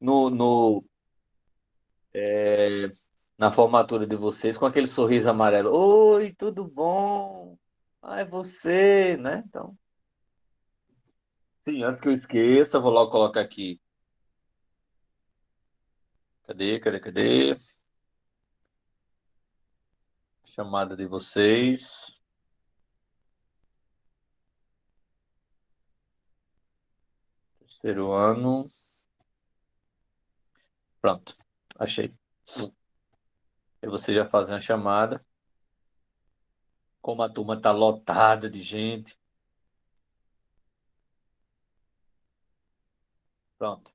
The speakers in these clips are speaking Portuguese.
no, no, é, na formatura de vocês com aquele sorriso amarelo. Oi, tudo bom? Ah, é você, né? Então, sim, antes que eu esqueça, eu vou logo colocar aqui. Cadê? Chamada de vocês. Terceiro ano. Pronto, achei. E você já faz a chamada. Como a turma está lotada de gente. Pronto.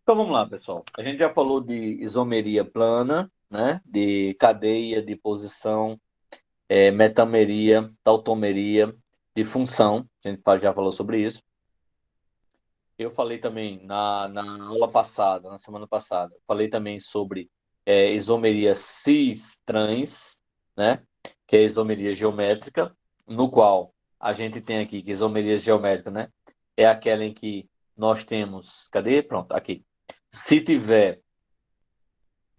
Então vamos lá, pessoal. A gente já falou de isomeria plana, né? De cadeia, de posição, metameria, tautomeria, de função. A gente já falou sobre isso. Eu falei também na aula passada, na semana passada, falei também sobre isomeria cis-trans, né? Que é a isomeria geométrica, no qual a gente tem aqui que isomeria geométrica, né? É aquela em que nós temos, cadê? Pronto, aqui. Se tiver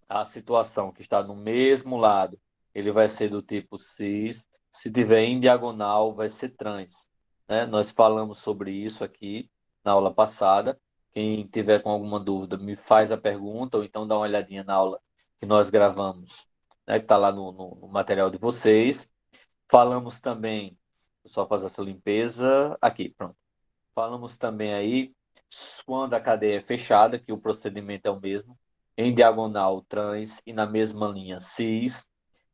a situação que está no mesmo lado, ele vai ser do tipo cis. Se tiver em diagonal, vai ser trans, né? Nós falamos sobre isso aqui na aula passada. Quem tiver com alguma dúvida, me faz a pergunta ou então dá uma olhadinha na aula que nós gravamos, né? Que está lá no material de vocês. Falamos também, só fazer essa limpeza aqui, pronto. Falamos também aí quando a cadeia é fechada, que o procedimento é o mesmo, em diagonal trans e na mesma linha cis.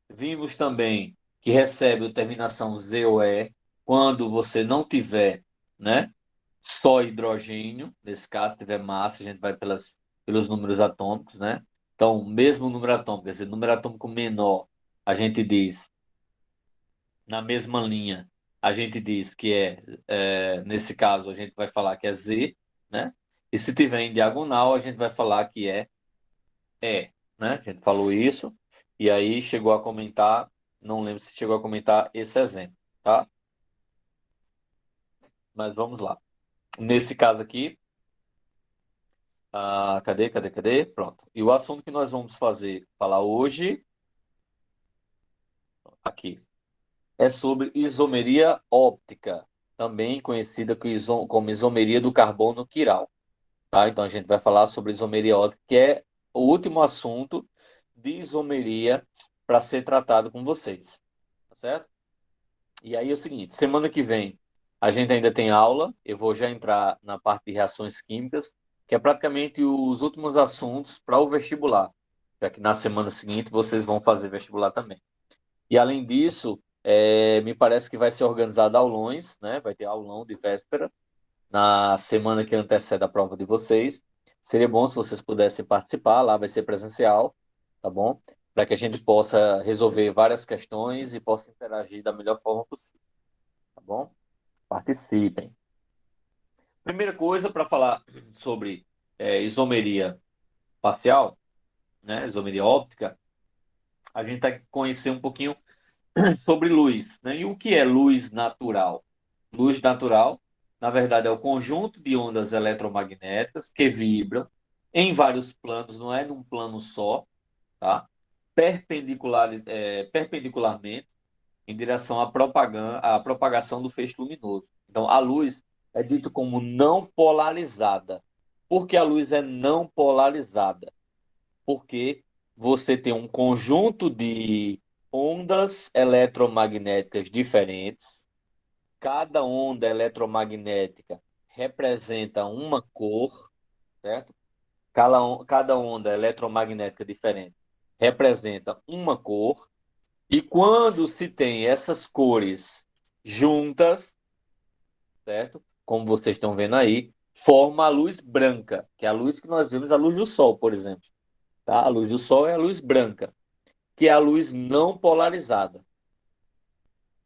Vimos também que recebe a terminação Z ou E quando você não tiver, né, só hidrogênio, nesse caso, tiver massa, a gente vai pelos números atômicos, né? Então, mesmo número atômico, quer dizer, número atômico menor, a gente diz na mesma linha, a gente diz que nesse caso, a gente vai falar que é Z, né? E se tiver em diagonal, a gente vai falar que é E, né? A gente falou isso, e aí chegou a comentar, não lembro se chegou a comentar esse exemplo, tá? Mas vamos lá. Nesse caso aqui, cadê? Pronto. E o assunto que nós vamos falar hoje, aqui, é sobre isomeria óptica, também conhecida como isomeria do carbono quiral. Tá? Então a gente vai falar sobre isomeria ótica, que é o último assunto de isomeria para ser tratado com vocês. Tá certo? E aí é o seguinte, semana que vem a gente ainda tem aula, eu vou já entrar na parte de reações químicas, que é praticamente os últimos assuntos para o vestibular, já que na semana seguinte vocês vão fazer vestibular também. E além disso, me parece que vai ser organizado aulões, né? Vai ter aulão de véspera, na semana que antecede a prova de vocês. Seria bom se vocês pudessem participar, lá vai ser presencial, tá bom? Para que a gente possa resolver várias questões e possa interagir da melhor forma possível, tá bom? Participem. Primeira coisa para falar sobre isomeria parcial, né? Isomeria óptica, a gente tem que conhecer um pouquinho sobre luz, né? E o que é luz natural? Luz natural, na verdade, é o conjunto de ondas eletromagnéticas que vibram em vários planos, não é num plano só, tá? Perpendicularmente em direção à propagação do feixe luminoso. Então, a luz é dito como não polarizada. Por que a luz é não polarizada? Porque você tem um conjunto de ondas eletromagnéticas diferentes. Cada onda eletromagnética representa uma cor, certo? Cada onda eletromagnética diferente representa uma cor. E quando se tem essas cores juntas, certo? Como vocês estão vendo aí, forma a luz branca, que é a luz que nós vemos, a luz do Sol, por exemplo. Tá? A luz do Sol é a luz branca, que é a luz não polarizada,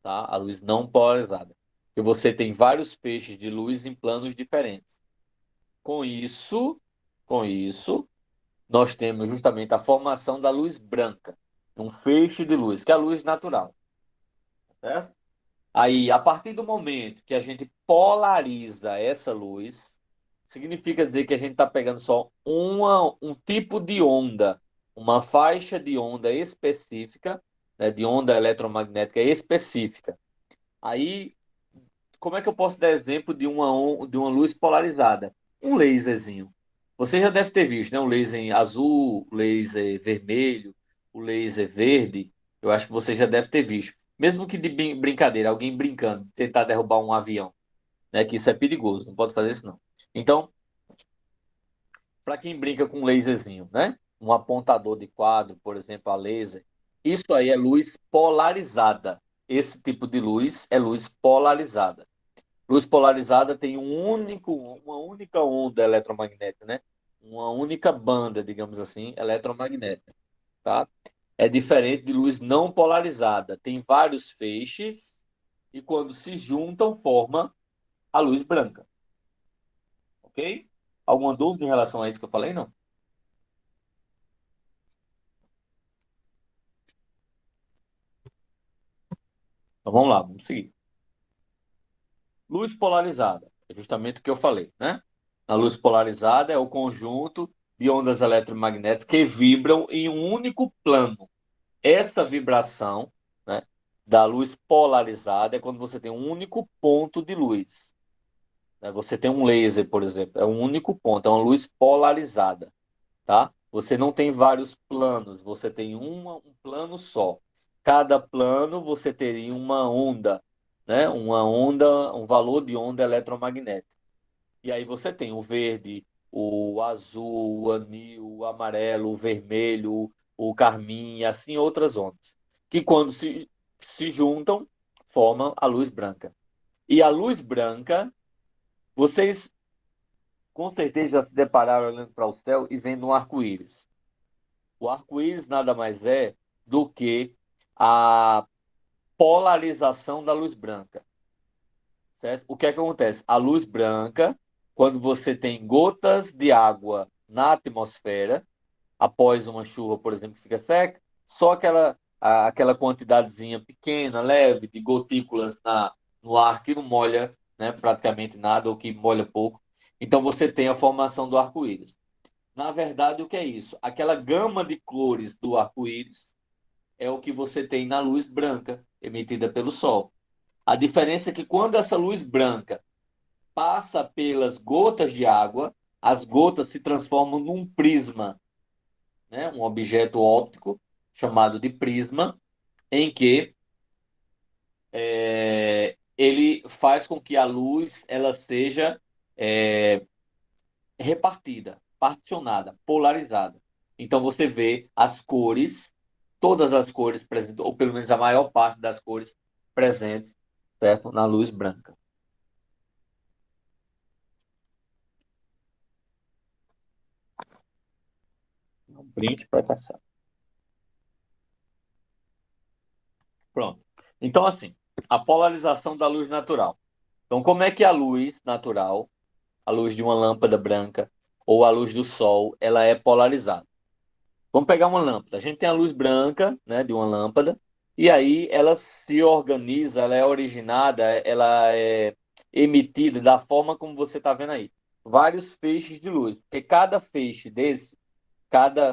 tá? A luz não polarizada. E você tem vários feixes de luz em planos diferentes. Com isso, com isso, nós temos justamente a formação da luz branca, um feixe de luz, que é a luz natural, certo? Aí, a partir do momento que a gente polariza essa luz, significa dizer que a gente está pegando só um tipo de onda, uma faixa de onda específica, né, de onda eletromagnética específica. Aí, como é que eu posso dar exemplo de uma luz polarizada? Um laserzinho. Você já deve ter visto, né? O laser azul, o laser vermelho, o laser verde. Eu acho que você já deve ter visto. Mesmo que de brincadeira, alguém brincando, tentar derrubar um avião, né? Que isso é perigoso, não pode fazer isso não. Então, para quem brinca com laserzinho, né? Um apontador de quadro, por exemplo, a laser, isso aí é luz polarizada. Esse tipo de luz é luz polarizada. Luz polarizada tem uma única onda eletromagnética, né? Uma única banda, digamos assim, eletromagnética, tá? É diferente de luz não polarizada. Tem vários feixes e quando se juntam forma a luz branca, ok? Alguma dúvida em relação a isso que eu falei? Não? Então vamos lá, vamos seguir. Luz polarizada, é justamente o que eu falei, né? A luz polarizada é o conjunto de ondas eletromagnéticas que vibram em um único plano. Essa vibração, né, da luz polarizada é quando você tem um único ponto de luz. Né? Você tem um laser, por exemplo, é um único ponto, é uma luz polarizada, tá? Você não tem vários planos, você tem um plano só. Cada plano você teria uma onda, né? Uma onda, um valor de onda eletromagnética. E aí você tem o verde, o azul, o anil, o amarelo, o vermelho, o carmim, e assim outras ondas. Que quando se juntam, formam a luz branca. E a luz branca, vocês com certeza já se depararam olhando para o céu e vendo um arco-íris. O arco-íris nada mais é do que a polarização da luz branca, certo? O que é que acontece? A luz branca, quando você tem gotas de água na atmosfera, após uma chuva, por exemplo, que fica seca, só aquela quantidadezinha pequena, leve, de gotículas no ar que não molha, né, praticamente nada ou que molha pouco. Então você tem a formação do arco-íris. Na verdade, o que é isso? Aquela gama de cores do arco-íris é o que você tem na luz branca emitida pelo Sol. A diferença é que quando essa luz branca passa pelas gotas de água, as gotas se transformam num prisma, né? Um objeto óptico chamado de prisma, em que ele faz com que a luz ela seja é, repartida, particionada, polarizada. Então você vê as cores, todas as cores presentes, ou pelo menos a maior parte das cores presentes, certo? Na luz branca. Um print para passar. Pronto. Então, assim, a polarização da luz natural. Então, como é que a luz natural, a luz de uma lâmpada branca ou a luz do sol, ela é polarizada? Vamos pegar uma lâmpada. A gente tem a luz branca, né, de uma lâmpada, e aí ela se organiza, ela é originada, ela é emitida da forma como você está vendo aí. Vários feixes de luz. Porque cada feixe desse, cada.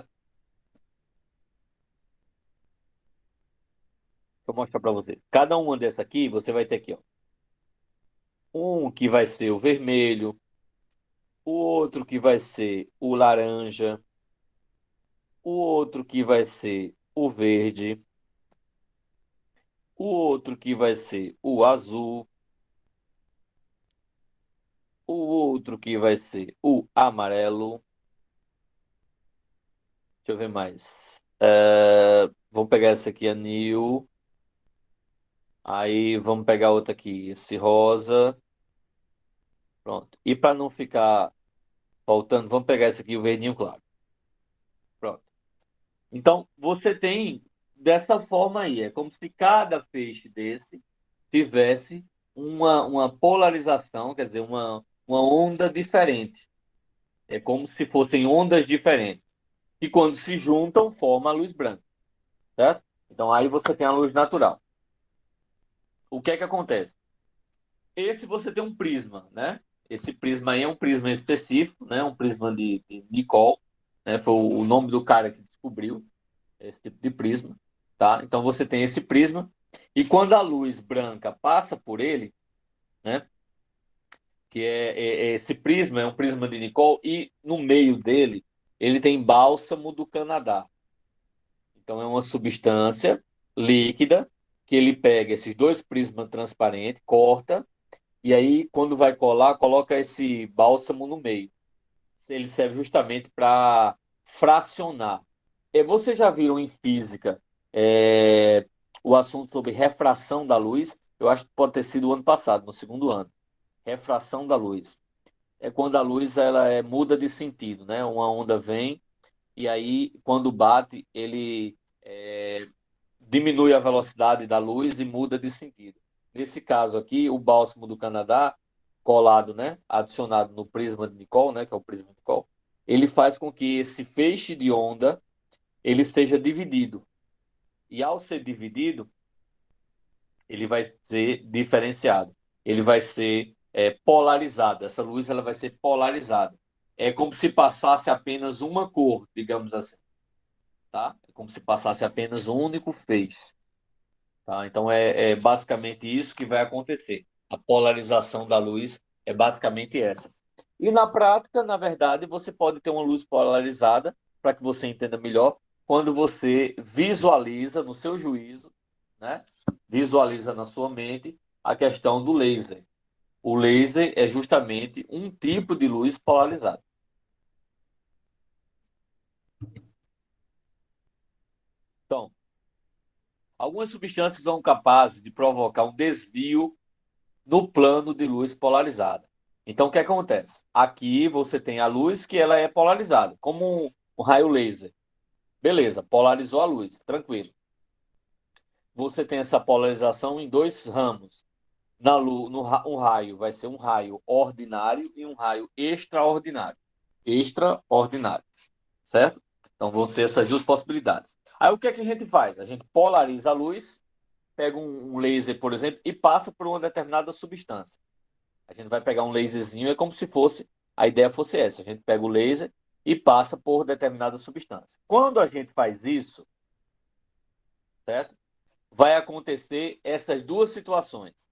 Deixa eu mostrar para você. Cada uma dessa aqui, você vai ter aqui, ó. Um que vai ser o vermelho, o outro que vai ser o laranja, o outro que vai ser o verde, o outro que vai ser o azul, o outro que vai ser o amarelo. Deixa eu ver mais. Vamos pegar essa aqui, a Nil. Aí vamos pegar outra aqui, esse rosa. Pronto. E para não ficar faltando, vamos pegar esse aqui, o verdinho claro. Pronto. Então, você tem dessa forma aí. É como se cada feixe desse tivesse uma polarização, quer dizer, uma onda diferente. É como se fossem ondas diferentes. E quando se juntam, forma a luz branca, certo? Então aí você tem a luz natural. O que é que acontece? Esse você tem um prisma, né? Esse prisma aí é um prisma específico, né? Um prisma de Nicol, né? Foi o nome do cara que descobriu esse tipo de prisma, tá? Então você tem esse prisma e quando a luz branca passa por ele, né? Que esse prisma é um prisma de Nicol e no meio dele ele tem bálsamo do Canadá. Então é uma substância líquida que ele pega esses dois prismas transparentes, corta e aí quando vai colar, coloca esse bálsamo no meio. Ele serve justamente para fracionar. Vocês já viram em física o assunto sobre refração da luz? Eu acho que pode ter sido o ano passado, no segundo ano. Refração da luz. É quando a luz muda de sentido, né? Uma onda vem e aí, quando bate, ele diminui a velocidade da luz e muda de sentido. Nesse caso aqui, o bálsamo do Canadá, colado, né, adicionado no prisma de Nicol, né, que é o prisma de Nicol, ele faz com que esse feixe de onda ele esteja dividido. E ao ser dividido, ele vai ser diferenciado. Ele vai ser polarizado. Essa luz ela vai ser polarizada. É como se passasse apenas uma cor, digamos assim, tá? É como se passasse apenas um único feixe. Tá? Então é basicamente isso que vai acontecer. A polarização da luz é basicamente essa. E na prática, na verdade, você pode ter uma luz polarizada, para que você entenda melhor, quando você visualiza no seu juízo, né? Visualiza na sua mente a questão do laser. O laser é justamente um tipo de luz polarizada. Então, algumas substâncias são capazes de provocar um desvio no plano de luz polarizada. Então, o que acontece? Aqui você tem a luz que ela é polarizada, como um raio laser. Beleza, polarizou a luz, tranquilo. Você tem essa polarização em dois ramos. Um raio vai ser um raio ordinário e um raio extraordinário. Extraordinário, certo? Então vão ser essas duas possibilidades. Aí o que é que a gente faz? A gente polariza a luz, pega um laser, por exemplo, e passa por uma determinada substância. A gente vai pegar um laserzinho, é como se fosse, a ideia fosse essa, a gente pega o laser e passa por determinada substância. Quando a gente faz isso, certo? Vai acontecer essas duas situações.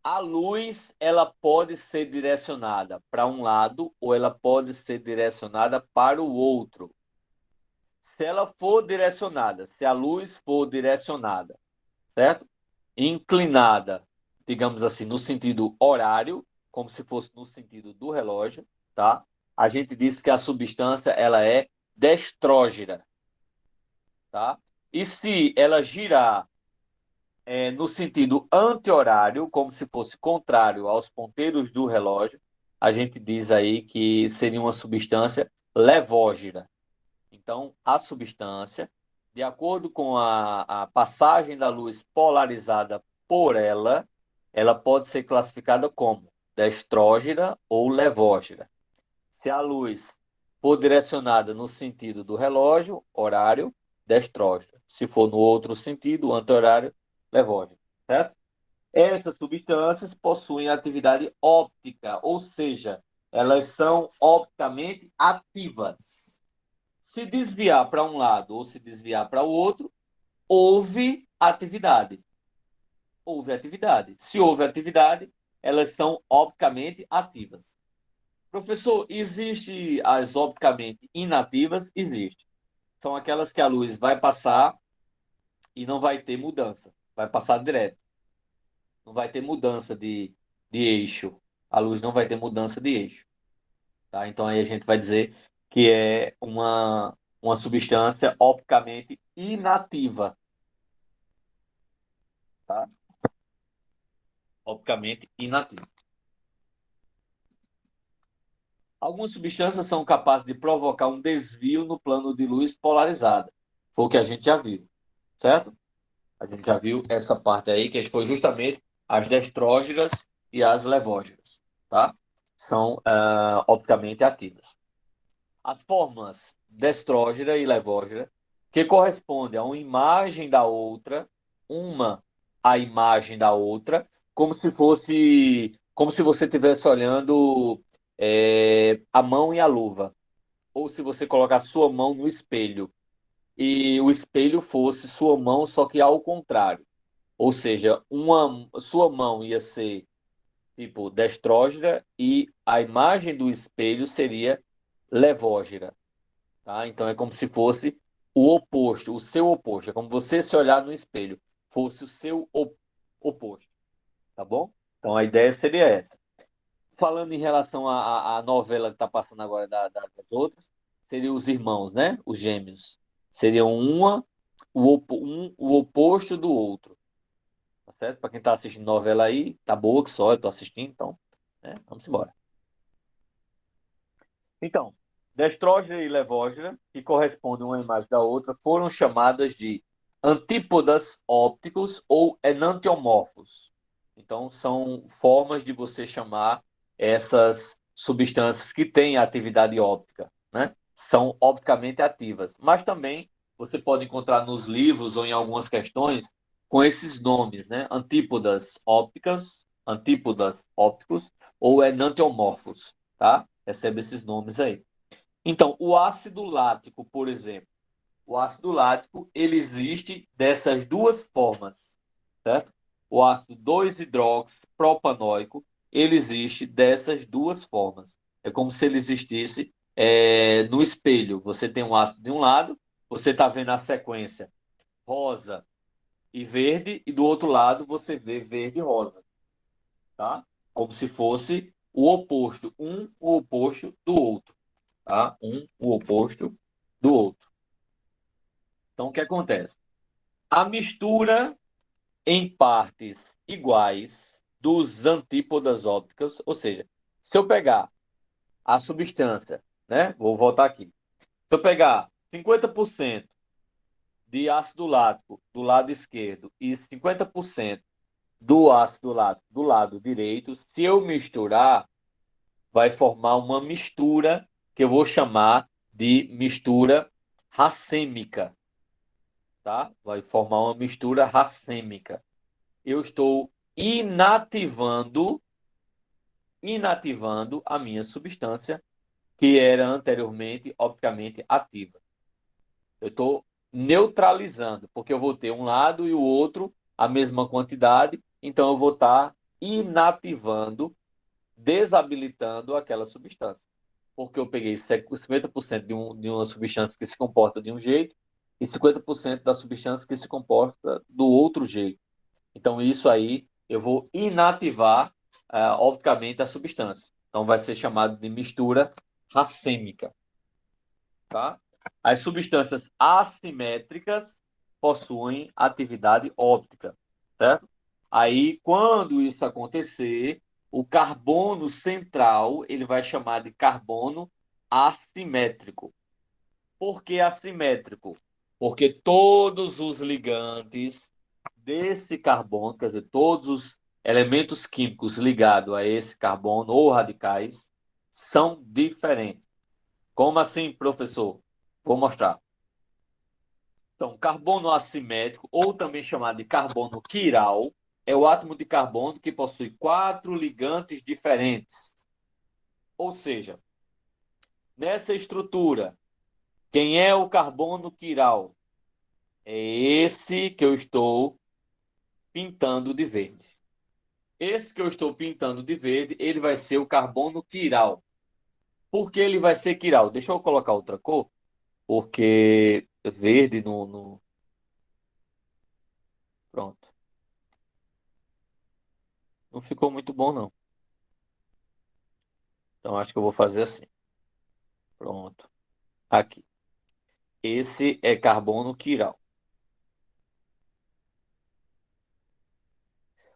A luz, ela pode ser direcionada para um lado ou ela pode ser direcionada para o outro. Se ela for direcionada, se a luz for direcionada, certo? Inclinada, digamos assim, no sentido horário, como se fosse no sentido do relógio, tá? A gente diz que a substância ela é destrógira, tá? E se ela girar no sentido anti-horário, como se fosse contrário aos ponteiros do relógio, a gente diz aí que seria uma substância levógira. Então, a substância, de acordo com a passagem da luz polarizada por ela, ela pode ser classificada como destrógira ou levógira. Se a luz for direcionada no sentido do relógio, horário, destrógira. Se for no outro sentido, anti-horário, levógira. Certo? Essas substâncias possuem atividade óptica, ou seja, elas são opticamente ativas. Se desviar para um lado ou se desviar para o outro, houve atividade. Houve atividade. Se houve atividade, elas são opticamente ativas. Professor, existe as opticamente inativas? Existe. São aquelas que a luz vai passar e não vai ter mudança. Vai passar direto. Não vai ter mudança de eixo. A luz não vai ter mudança de eixo. Tá? Então aí a gente vai dizer que é uma substância opticamente inativa. Tá? Opticamente inativa. Algumas substâncias são capazes de provocar um desvio no plano de luz polarizada. Foi o que a gente já viu, certo? A gente já viu essa parte aí, que foi justamente as destrógenas e as levógenas, tá? São opticamente ativas. As formas destrógena e levógena, que correspondem a uma imagem da outra, uma à imagem da outra, como se fosse como se você estivesse olhando a mão e a luva. Ou se você colocar sua mão no espelho e o espelho fosse sua mão, só que ao contrário. Ou seja, sua mão ia ser tipo destrógira e a imagem do espelho seria levógira, tá? Então é como se fosse o oposto, o seu oposto. É como você se olhar no espelho, fosse o seu oposto, tá bom? Então a ideia seria essa. Falando em relação à novela que está passando agora das outras, seriam os irmãos, né? Os gêmeos. Seriam o oposto do outro, tá certo? Para quem está assistindo novela aí, tá boa que só, eu tô assistindo, então, né? Vamos embora. Então, Destrógera e Levógera, que correspondem uma imagem da outra, foram chamadas de antípodas ópticos ou enantiomorfos. Então, são formas de você chamar essas substâncias que têm atividade óptica, né? São opticamente ativas. Mas também você pode encontrar nos livros ou em algumas questões com esses nomes, né? Antípodas ópticas, antípodas ópticos ou enantiomorfos, tá? Recebe esses nomes aí. Então, o ácido lático, por exemplo, o ácido lático, ele existe dessas duas formas, certo? O ácido 2-hidroxipropanoico, ele existe dessas duas formas. É como se ele existisse no espelho. Você tem um ácido de um lado, você está vendo a sequência rosa e verde, e do outro lado você vê verde e rosa, tá? Como se fosse o oposto, o oposto do outro, tá? O oposto do outro. Então, o que acontece? A mistura em partes iguais dos antípodas ópticas, ou seja, se eu pegar a substância, né? Vou voltar aqui. Se eu pegar 50% de ácido lático do lado esquerdo e 50% do ácido lático do lado direito, se eu misturar, vai formar uma mistura que eu vou chamar de mistura racêmica, tá? Vai formar uma mistura racêmica. Eu estou inativando a minha substância que era anteriormente opticamente ativa. Eu estou neutralizando, porque eu vou ter um lado e o outro a mesma quantidade, então eu vou estar inativando, desabilitando aquela substância. Porque eu peguei 50% de uma substância que se comporta de um jeito e 50% da substância que se comporta do outro jeito. Então, isso aí eu vou inativar opticamente a substância. Então, vai ser chamado de mistura racêmica. Tá? As substâncias assimétricas possuem atividade óptica, certo? Aí, quando isso acontecer, o carbono central ele vai chamar de carbono assimétrico. Por que assimétrico? Porque todos os ligantes desse carbono, quer dizer, todos os elementos químicos ligados a esse carbono ou radicais são diferentes. Como assim, professor? Vou mostrar. Então, carbono assimétrico, ou também chamado de carbono quiral, é o átomo de carbono que possui quatro ligantes diferentes. Ou seja, nessa estrutura, quem é o carbono quiral? É esse que eu estou pintando de verde. Esse que eu estou pintando de verde, ele vai ser o carbono quiral. Por que ele vai ser quiral? Deixa eu colocar outra cor, porque verde no... Pronto. Não ficou muito bom, não. Então, acho que eu vou fazer assim. Pronto. Aqui. Esse é carbono quiral.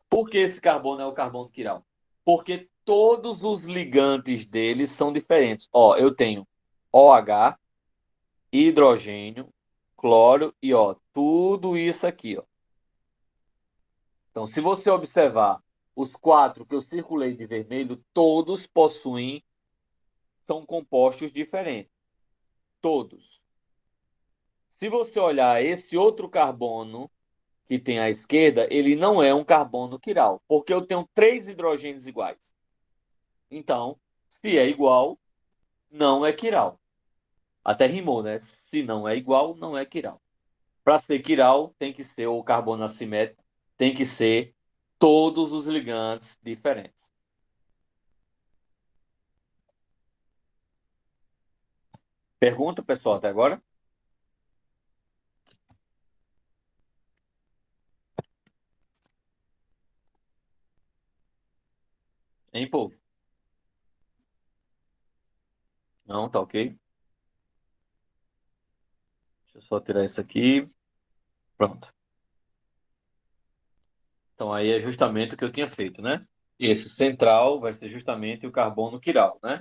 Por que esse carbono é o carbono quiral? Porque todos os ligantes dele são diferentes. Ó, eu tenho OH, hidrogênio, cloro e ó, tudo isso aqui, ó. Então, se você observar os quatro que eu circulei de vermelho, todos possuem, são compostos diferentes. Todos. Se você olhar esse outro carbono que tem à esquerda, ele não é um carbono quiral, porque eu tenho 3 hidrogênios iguais. Então, se é igual, não é quiral. Até rimou, né? Se não é igual, não é quiral. Para ser quiral, tem que ser o carbono assimétrico, tem que ser todos os ligantes diferentes. Pergunta, pessoal, até agora? Hein, povo? Não, tá ok? Deixa eu só tirar isso aqui. Pronto. Então, aí é justamente o que eu tinha feito, né? Esse central vai ser justamente o carbono quiral, né?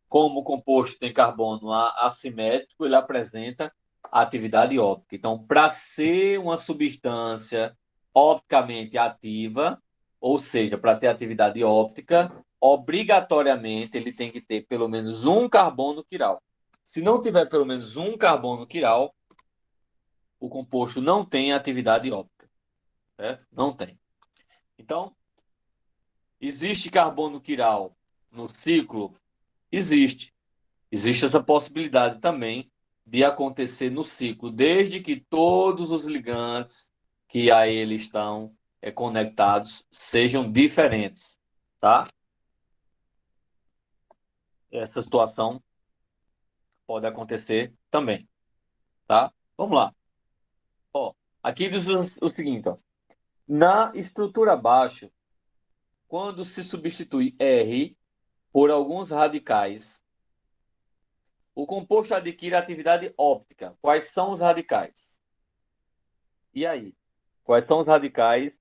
Como o composto tem carbono assimétrico, ele apresenta atividade óptica. Então, para ser uma substância opticamente ativa, ou seja, para ter atividade óptica, obrigatoriamente ele tem que ter pelo menos um carbono quiral. Se não tiver pelo menos um carbono quiral, o composto não tem atividade óptica, certo? Não tem. Então, existe carbono quiral no ciclo? Existe. Existe essa possibilidade também de acontecer no ciclo, desde que todos os ligantes que a ele estão conectados sejam diferentes, tá? Essa situação pode acontecer também, tá? Vamos lá. Ó, aqui diz o seguinte, ó. Na estrutura abaixo, quando se substitui R por alguns radicais, o composto adquire atividade óptica. Quais são os radicais? E aí? Quais são os radicais?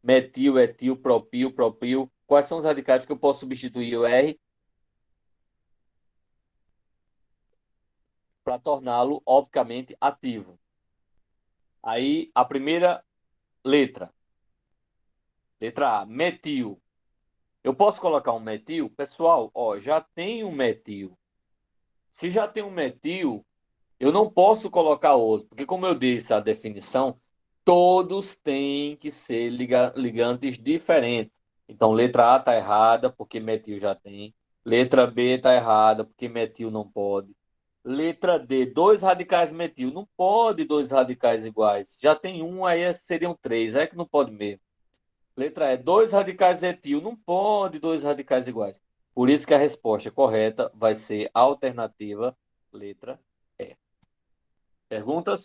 Metil, etil, propil, propil. Quais são os radicais que eu posso substituir o R para torná-lo opticamente ativo? Aí, a primeira letra. Letra A, metil. Eu posso colocar um metil? Pessoal, ó, já tem um metil. Se já tem um metil, eu não posso colocar outro, porque como eu disse a definição, todos têm que ser ligantes diferentes. Então, letra A está errada, porque metil já tem. Letra B está errada, porque metil não pode. Letra D, dois radicais metil. Não pode dois radicais iguais. Já tem um, aí seriam três. É que não pode mesmo. Letra E, dois radicais etil. Não pode dois radicais iguais. Por isso que a resposta correta vai ser a alternativa letra E. Perguntas?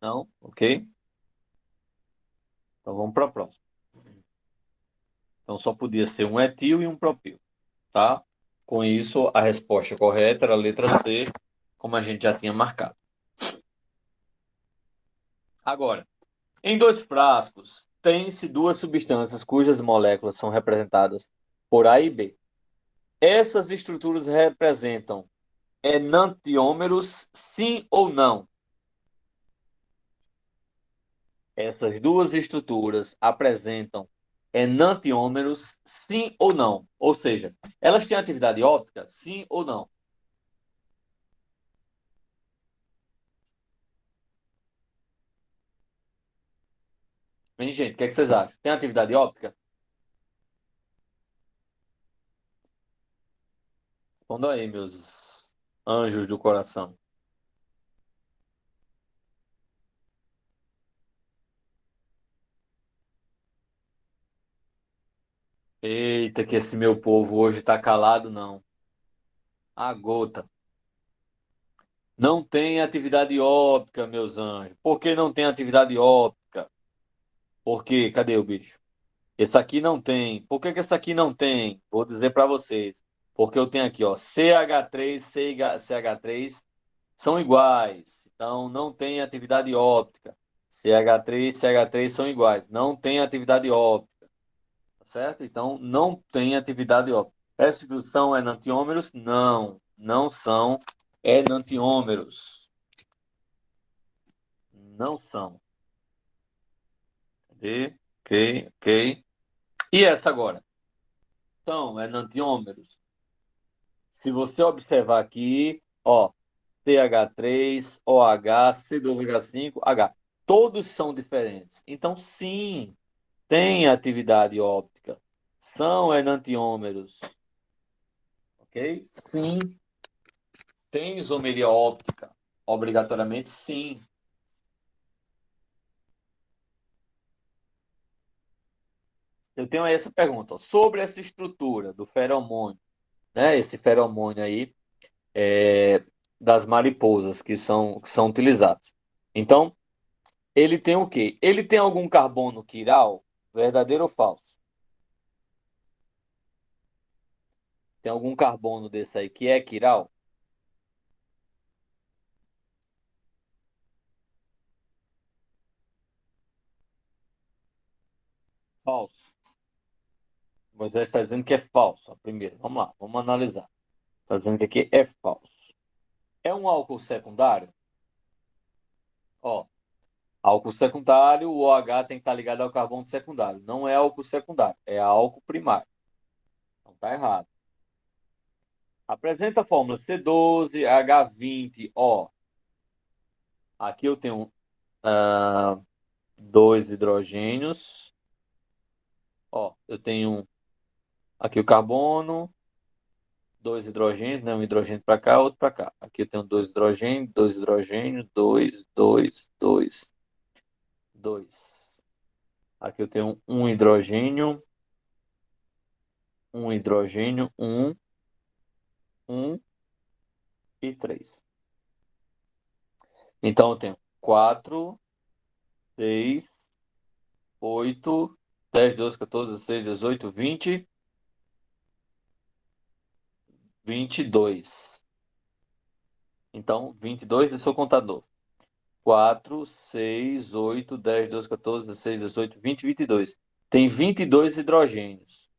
Não? Ok? Então vamos para a próxima. Então só podia ser um etil e um propil, tá? Com isso, a resposta correta era a letra C, como a gente já tinha marcado. Agora, em dois frascos, tem-se duas substâncias cujas moléculas são representadas por A e B. Essas estruturas representam enantiômeros, sim ou não? Essas duas estruturas apresentam enantiômeros, sim ou não? Ou seja, elas têm atividade óptica, sim ou não? Bem, gente, o que é que vocês acham? Tem atividade óptica? Respondam aí, meus anjos do coração. Eita, que esse meu povo hoje tá calado, não. A gota. Não tem atividade óptica, meus anjos. Por que não tem atividade óptica? Por quê? Cadê o bicho? Esse aqui não tem. Por que que esse aqui não tem? Vou dizer para vocês. Porque eu tenho aqui, ó, CH3, CH3 são iguais. Então, não tem atividade óptica. CH3, CH3 são iguais. Não tem atividade óptica. Tá certo? Então, não tem atividade óptica. Estes são enantiômeros? Não, não são enantiômeros. Não são. Cadê? Ok, ok. E essa agora? são enantiômeros. Se você observar aqui, ó, CH3, OH, C2H5, H. Todos são diferentes. Então, sim, tem atividade óptica. São enantiômeros. Ok? Sim, tem isomeria óptica. Obrigatoriamente, sim. Eu tenho essa pergunta, ó, sobre essa estrutura do feromônio, né? Esse feromônio aí das mariposas que são utilizados. Então, ele tem o quê? Ele tem algum carbono quiral? Verdadeiro ou falso? Tem algum carbono desse aí que é quiral? Falso. Moisés está dizendo que é falso. Primeiro, vamos lá, vamos analisar. Está dizendo que aqui é falso. É um álcool secundário? Ó, álcool secundário, o OH tem que estar ligado ao carbono secundário. Não é álcool secundário, é álcool primário. Então tá errado. Apresenta a fórmula C12H20O. Aqui eu tenho dois hidrogênios. Ó, eu tenho aqui o carbono, dois hidrogênios, né? Um hidrogênio para cá, outro para cá. Aqui eu tenho dois hidrogênios, dois. Aqui eu tenho um hidrogênio, um e três. Então eu tenho 4, 6, 8, 10, 12, 14, 16, 18, 20, 22. Então, 22 do seu contador. 4, 6, 8, 10, 12, 14, 16, 18, 20, 22. Tem 22 hidrogênios.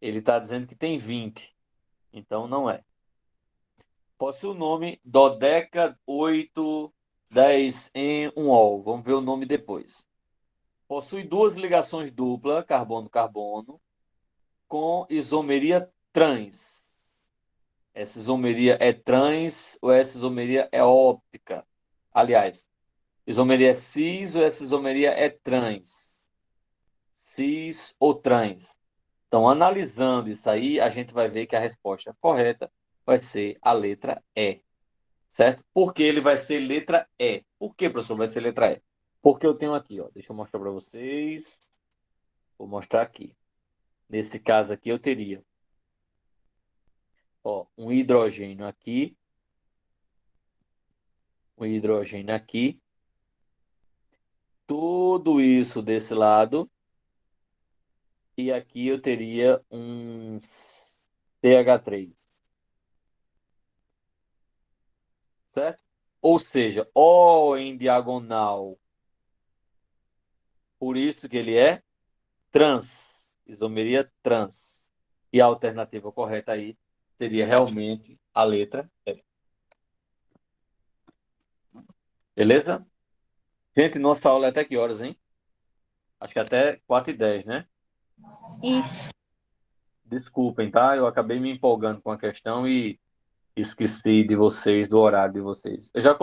Ele está dizendo que tem 20. Então, não é. Possui o nome Dodeca 8, 10 em 1-ol. Vamos ver o nome depois. Possui duas ligações dupla, carbono-carbono, com isomeria trans. Essa isomeria é trans ou essa isomeria é óptica? Aliás, isomeria é cis ou essa isomeria é trans? Cis ou trans? Então, analisando isso aí, a gente vai ver que a resposta correta vai ser a letra E, certo? Por que ele vai ser letra E? Por que, professor, vai ser letra E? Porque eu tenho aqui, ó, deixa eu mostrar para vocês. Vou mostrar aqui. Nesse caso aqui, eu teria, ó, um hidrogênio aqui, tudo isso desse lado, e aqui eu teria um CH3, certo? Ou seja, O em diagonal, por isso que ele é trans, isomeria trans. E a alternativa correta aí seria realmente a letra E. Beleza? Gente, nossa aula é até que horas, hein? Acho que até 4h10, né? Isso. Desculpem, tá? Eu acabei me empolgando com a questão e esqueci de vocês, do horário de vocês. Eu já